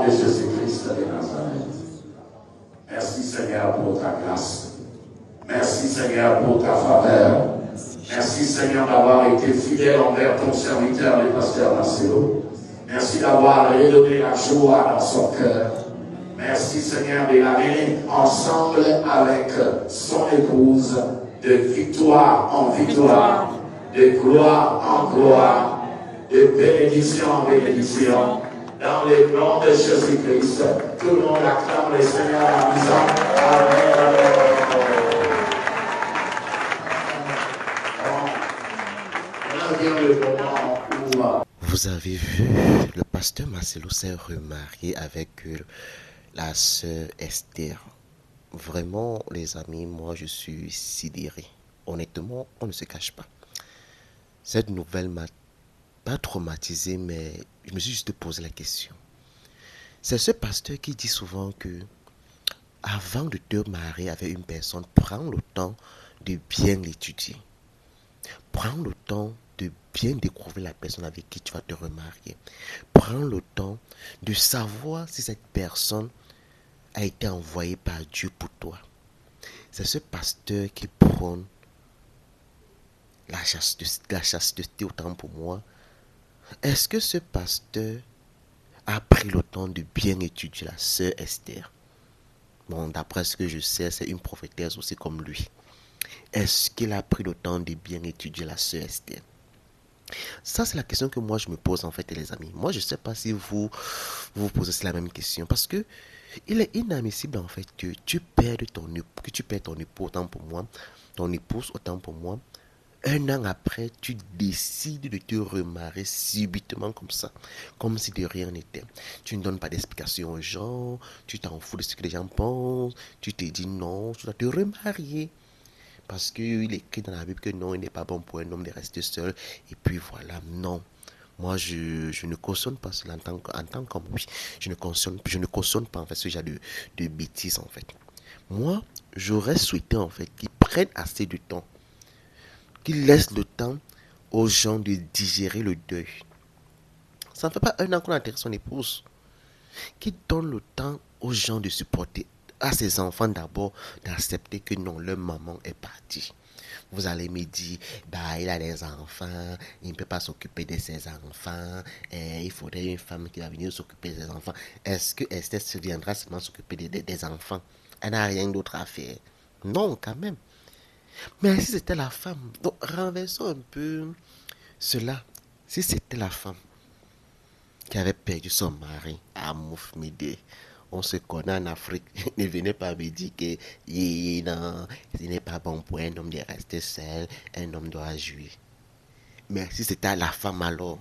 de Jésus-Christ de Nazareth. Merci Seigneur pour ta grâce. Merci Seigneur pour ta faveur. Merci Seigneur d'avoir été fidèle envers ton serviteur, le pasteur Marcelo. Merci d'avoir redonné la joie dans son cœur. Merci Seigneur de l'amener ensemble avec son épouse, de victoire en victoire, de gloire en gloire, de bénédiction en bénédiction. Dans le nom de Jésus-Christ, tout le monde acclame le Seigneur en disant Amen, Amen, Amen. Vous avez vu, le pasteur Marcelo s'est remarié avec la sœur Esther. Vraiment, les amis, moi je suis sidéré. Honnêtement, on ne se cache pas. Cette nouvelle m'a pas traumatisé, mais je me suis juste posé la question. C'est ce pasteur qui dit souvent que avant de te marier avec une personne, prends le temps de bien l'étudier. Prends le temps de bien découvrir la personne avec qui tu vas te remarier. Prends le temps de savoir si cette personne a été envoyée par Dieu pour toi. C'est ce pasteur qui prône la chasteté autant pour moi. Est-ce que ce pasteur a pris le temps de bien étudier la sœur Esther? Bon, d'après ce que je sais, c'est une prophétesse aussi comme lui. Est-ce qu'il a pris le temps de bien étudier la sœur Esther? Ça, c'est la question que moi je me pose en fait, les amis. Moi, je ne sais pas si vous vous posez la même question. Parce que il est inadmissible en fait que tu perdes ton époux autant pour moi, ton épouse autant pour moi. Un an après, tu décides de te remarier subitement comme ça, comme si de rien n'était. Tu ne donnes pas d'explication aux gens, tu t'en fous de ce que les gens pensent, tu te dis non, tu dois te remarier. Parce qu'il est écrit dans la Bible que non, il n'est pas bon pour un homme de rester seul. Et puis voilà, non. Moi, je ne cautionne pas cela en tant qu'homme. Oui, je ne cautionne pas en fait ce genre de bêtises en fait. Moi, j'aurais souhaité en fait qu'ils prennent assez de temps, qu'ils laissent le temps aux gens de digérer le deuil. Ça ne fait pas un an qu'on a enterré son épouse. Qu'ils donnent le temps aux gens de supporter, à ses enfants d'abord, d'accepter que non, leur maman est partie. Vous allez me dire, bah, il a des enfants, il ne peut pas s'occuper de ses enfants, il faudrait une femme qui va venir s'occuper de ses enfants. Est-ce que Esther se viendra seulement s'occuper des enfants? Elle n'a rien d'autre à faire. Non, quand même. Mais si c'était la femme, donc renversons un peu cela. Si c'était la femme qui avait perdu son mari à Moufmide, on se connaît en Afrique. Ne venez pas me dire que non, ce n'est pas bon pour un homme de rester seul, un homme doit jouir. Mais si c'était la femme alors,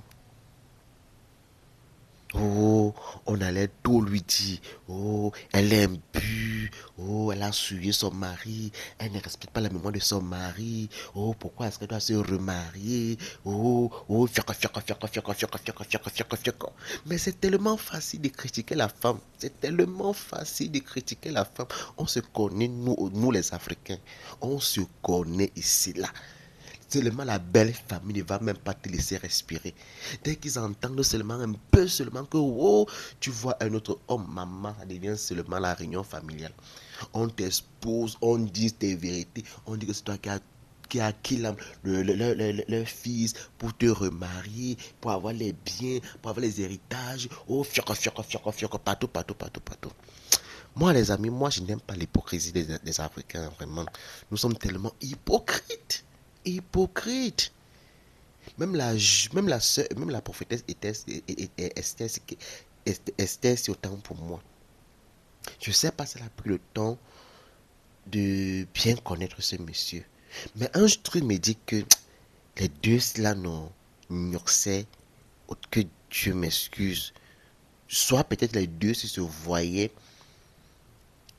oh, on allait tout lui dire. Oh, elle est imbue. Oh, elle a souillé son mari. Elle ne respecte pas la mémoire de son mari. Oh, pourquoi est-ce qu'elle doit se remarier? Oh, oh, mais c'est tellement facile de critiquer la femme. C'est tellement facile de critiquer la femme. On se connaît, nous les Africains. On se connaît ici, là. Seulement la belle famille ne va même pas te laisser respirer. Dès qu'ils entendent seulement un peu, seulement que oh, tu vois un autre homme, maman, ça devient seulement la réunion familiale. On t'expose, on dit tes vérités, on dit que c'est toi qui a acquis leur fils pour te remarier, pour avoir les biens, pour avoir les héritages. Oh, partout. Moi, les amis, moi, je n'aime pas l'hypocrisie des Africains, vraiment. Nous sommes tellement hypocrites. Hypocrite. Même la prophétesse Esther, c'est autant pour moi. Je sais pas si elle a pris le temps de bien connaître ce monsieur. Mais un truc me dit que les deux là non sait que Dieu m'excuse. Soit peut-être les deux se voyaient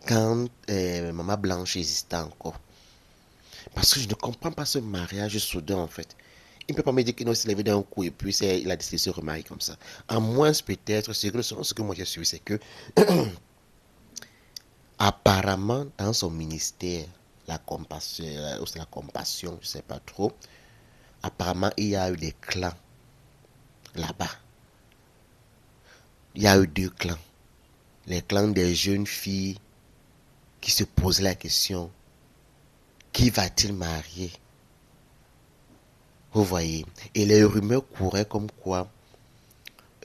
quand Maman Blanche existait encore. Parce que je ne comprends pas ce mariage soudain en fait. Il ne peut pas me dire qu'il s'est levé d'un coup et puis il a décidé de se remarier comme ça. À moins peut-être, ce que moi j'ai suivi, c'est que apparemment dans son ministère, la compassion, je ne sais pas trop, apparemment il y a eu des clans là-bas. Il y a eu 2 clans. les clans des jeunes filles qui se posent la question, qui va-t-il marier? Vous voyez? Et les rumeurs couraient comme quoi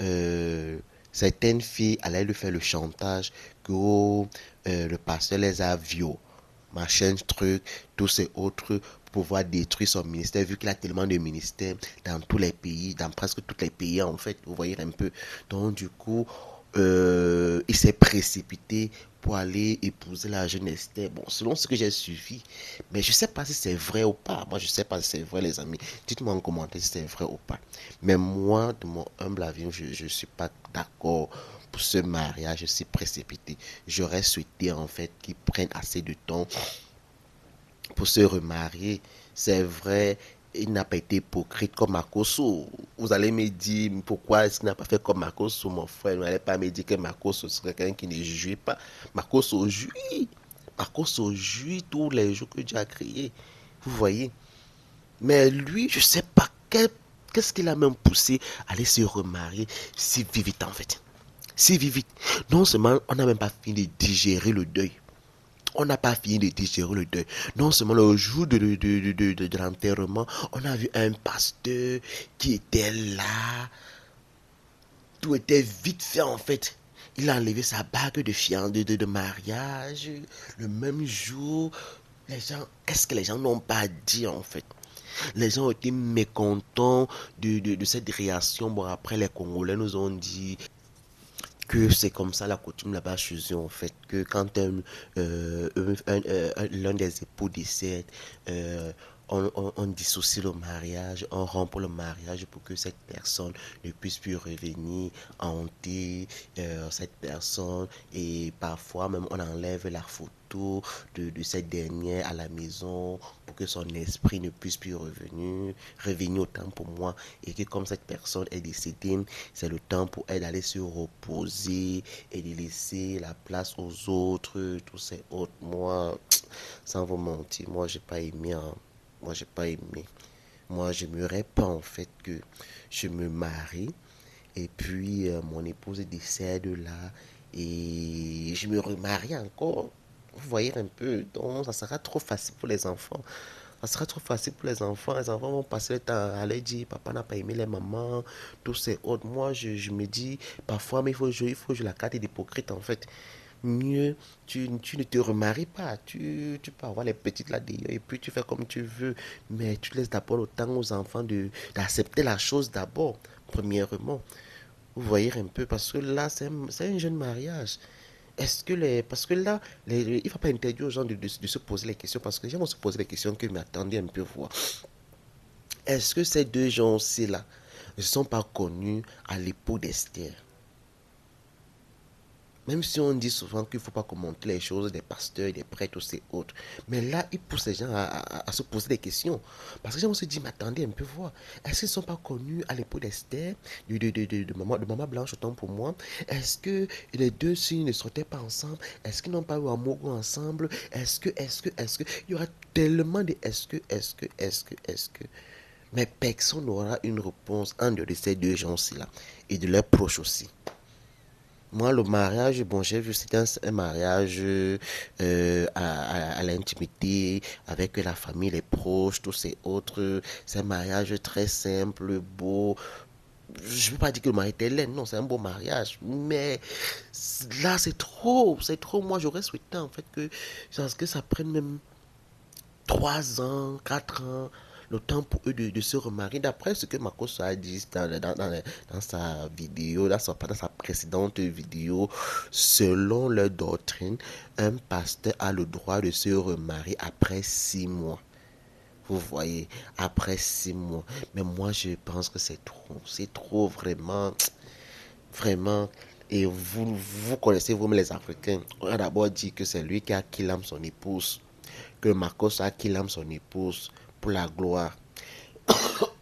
euh, certaines filles allaient lui faire le chantage que le pasteur les a violés, machin truc, tous ces autres pour pouvoir détruire son ministère vu qu'il a tellement de ministères dans tous les pays, dans presque tous les pays en fait, vous voyez un peu. Donc du coup, il s'est précipité pour aller épouser la jeune Esther. Bon, selon ce que j'ai suivi, mais je sais pas si c'est vrai ou pas. Moi, je sais pas si c'est vrai, les amis. Dites-moi en commentaire si c'est vrai ou pas. Mais moi, de mon humble avis, je suis pas d'accord pour ce mariage si précipité. J'aurais souhaité en fait qu'ils prennent assez de temps pour se remarier. C'est vrai, il n'a pas été hypocrite comme Makosso. Vous allez me dire pourquoi est-ce qu'il n'a pas fait comme Makosso, mon frère. Vous n'allez pas me dire que Makosso serait quelqu'un qui ne jouit pas. Makosso jouit. Makosso jouit tous les jours que Dieu a créé. Vous voyez. Mais lui, je ne sais pas qu'est-ce qu'il a même poussé à aller se remarier si vite en fait. Si vite. Non seulement on n'a même pas fini de digérer le deuil. On n'a pas fini de digérer le deuil. Non seulement le jour de l'enterrement, on a vu un pasteur qui était là. Tout était vite fait en fait. Il a enlevé sa bague de fiançailles, de mariage. Le même jour, les gens, qu'est-ce que les gens n'ont pas dit en fait? Les gens ont été mécontents de cette réaction. Bon, après, les Congolais nous ont dit que c'est comme ça la coutume là-bas chez eux en fait, que quand l'un des époux décède, euh, on dissocie le mariage, on rompt le mariage pour que cette personne ne puisse plus revenir hanter cette personne, et parfois même on enlève la photo de cette dernière à la maison pour que son esprit ne puisse plus revenir autant pour moi, et que comme cette personne est décédée, c'est le temps pour elle d'aller se reposer et de laisser la place aux autres, tous ces autres. Moi, sans vous mentir, moi, j'ai pas aimé. Hein. Moi, j'ai pas aimé. Moi, je me pas en fait que je me marie et puis mon épouse décède là et je me remarie encore. Vous voyez un peu, donc ça sera trop facile pour les enfants. Ça sera trop facile pour les enfants. Les enfants vont passer le temps à aller dire papa n'a pas aimé les mamans, tous ces autres. Moi, je me dis parfois, mais il faut jouer la carte d'hypocrite en fait. Mieux, tu ne te remaries pas. Tu peux avoir les petites là d'ailleurs et puis tu fais comme tu veux. Mais tu laisses d'abord le temps aux enfants d'accepter la chose d'abord, premièrement. Vous voyez un peu, parce que là, c'est un jeune mariage. Parce que là, il ne faut pas interdire aux gens de se poser les questions, parce que les gens vont se poser les questions que, mais attendez un peu voir. Est-ce que ces deux gens-ci là ne sont pas connus à l'époque d'Esther? Même si on dit souvent qu'il ne faut pas commenter les choses des pasteurs, des prêtres et autres. Mais là, il pousse les gens à se poser des questions. Parce que les gens se disent, mais attendez un peu voir. Est-ce qu'ils ne sont pas connus à l'époque d'Esther, de maman Blanche, autant pour moi? Est-ce que les deux signes ne sortaient pas ensemble? Est-ce qu'ils n'ont pas eu un mot ensemble? Est-ce que? Il y aura tellement de est-ce que. Mais personne n'aura une réponse en dehors de ces deux gens-ci là. Et de leurs proches aussi. Moi, le mariage, bon, j'ai vu, c'était un mariage à l'intimité, avec la famille, les proches, tous ces autres. C'est un mariage très simple, beau. Je ne veux pas dire que le mari était laid, non, c'est un beau mariage. Mais là, c'est trop, c'est trop. Moi, j'aurais souhaité en fait que ça prenne même 3 ans, 4 ans, le temps pour eux de se remarier. D'après ce que Makoso a dit dans sa vidéo, dans sa précédente vidéo, selon leur doctrine, un pasteur a le droit de se remarier après 6 mois. Vous voyez, après 6 mois. Mais moi, je pense que c'est trop vraiment, vraiment. Et vous connaissez vous-même les Africains. On a d'abord dit que c'est lui qui a killé son épouse, que Marcos a killé son épouse pour la gloire.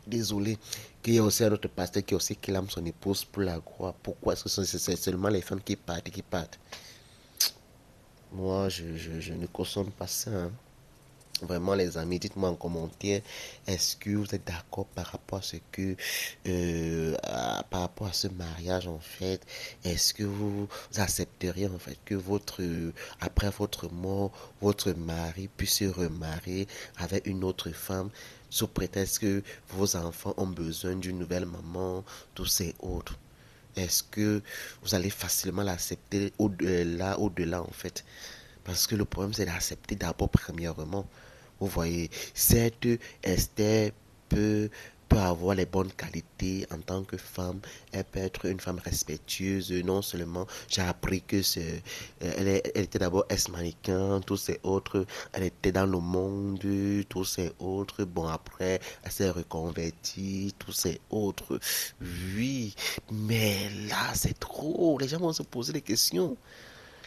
Désolé. Qu'il y a aussi un autre pasteur qui a aussi killé son épouse pour la gloire. Pourquoi est-ce que c'est seulement les femmes qui partent? Moi, je ne consomme pas ça. Hein. Vraiment, les amis, dites-moi en commentaire, est-ce que vous êtes d'accord par rapport à ce que, par rapport à ce mariage en fait, est-ce que vous accepteriez en fait que après votre mort, votre mari puisse se remarier avec une autre femme sous prétexte que vos enfants ont besoin d'une nouvelle maman, tous ces autres? Est-ce que vous allez facilement l'accepter au-delà en fait? Parce que le problème, c'est d'accepter d'abord premièrement. Vous voyez, certes, Esther peut, peut avoir les bonnes qualités en tant que femme. Elle peut être une femme respectueuse. Non seulement, j'ai appris que elle était d'abord ex-mannequin, tous ces autres. Elle était dans le monde, tous ces autres. Bon, après, elle s'est reconvertie, tous ces autres. Oui, mais là, c'est trop. Les gens vont se poser des questions.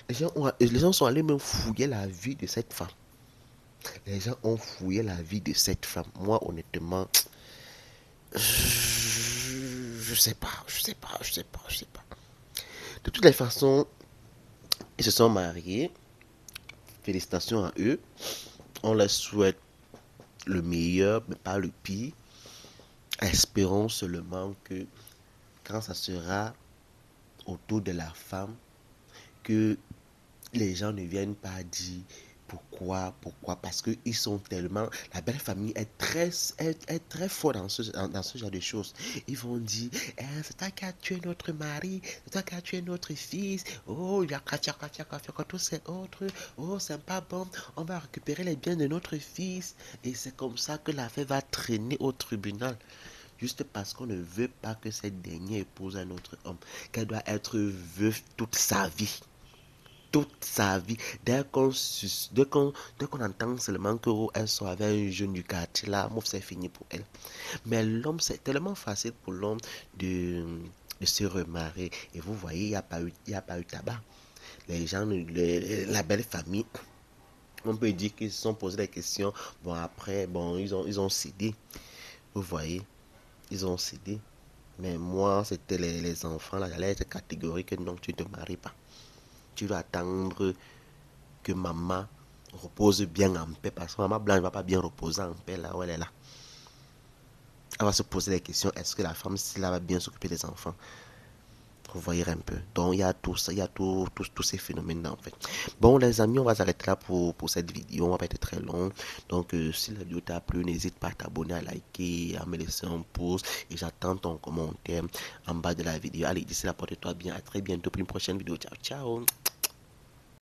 Les gens sont allés même fouiller la vie de cette femme. Les gens ont fouillé la vie de cette femme. Moi, honnêtement, je sais pas, je sais pas, je sais pas, je sais pas. De toutes les façons, ils se sont mariés. Félicitations à eux. On leur souhaite le meilleur, mais pas le pire. Espérons seulement que quand ça sera autour de la femme, que les gens ne viennent pas dire pourquoi, parce que ils sont tellement, la belle famille est très fort dans ce genre de choses. Ils vont dire, eh, c'est toi qui as tué notre mari, c'est toi qui as tué notre fils, oh, il y a tous ces autres, oh, c'est pas bon, on va récupérer les biens de notre fils, et c'est comme ça que l'affaire va traîner au tribunal. Juste parce qu'on ne veut pas que cette dernière épouse un autre homme, qu'elle doit être veuve toute sa vie, toute sa vie. Dès qu'on entend seulement qu'elle soit avec un jeune du quartier, là, c'est fini pour elle. Mais l'homme, c'est tellement facile pour l'homme de, de se remarier. Et vous voyez, il y a pas eu tabac. Les gens, la belle famille, on peut dire qu'ils se sont posé des questions. Bon, après, bon, ils ont cédé. Vous voyez, ils ont cédé. Mais moi, c'était les enfants, là, j'allais être catégorique. Non, tu ne te maries pas. Tu dois attendre que maman repose bien en paix. Parce que maman blanche ne va pas bien reposer en paix là où elle est là. Elle va se poser des questions. Est-ce que la femme, si elle va bien s'occuper des enfants? Vous voyez un peu. Donc, il y a tout ça, il y a tous ces phénomènes-là, en fait. Bon, les amis, on va s'arrêter là pour cette vidéo. On va pas être très long. Donc, si la vidéo t'a plu, n'hésite pas à t'abonner, à liker, à me laisser un pouce. Et j'attends ton commentaire en bas de la vidéo. Allez, d'ici là, porte-toi bien. À très bientôt pour une prochaine vidéo. Ciao, ciao.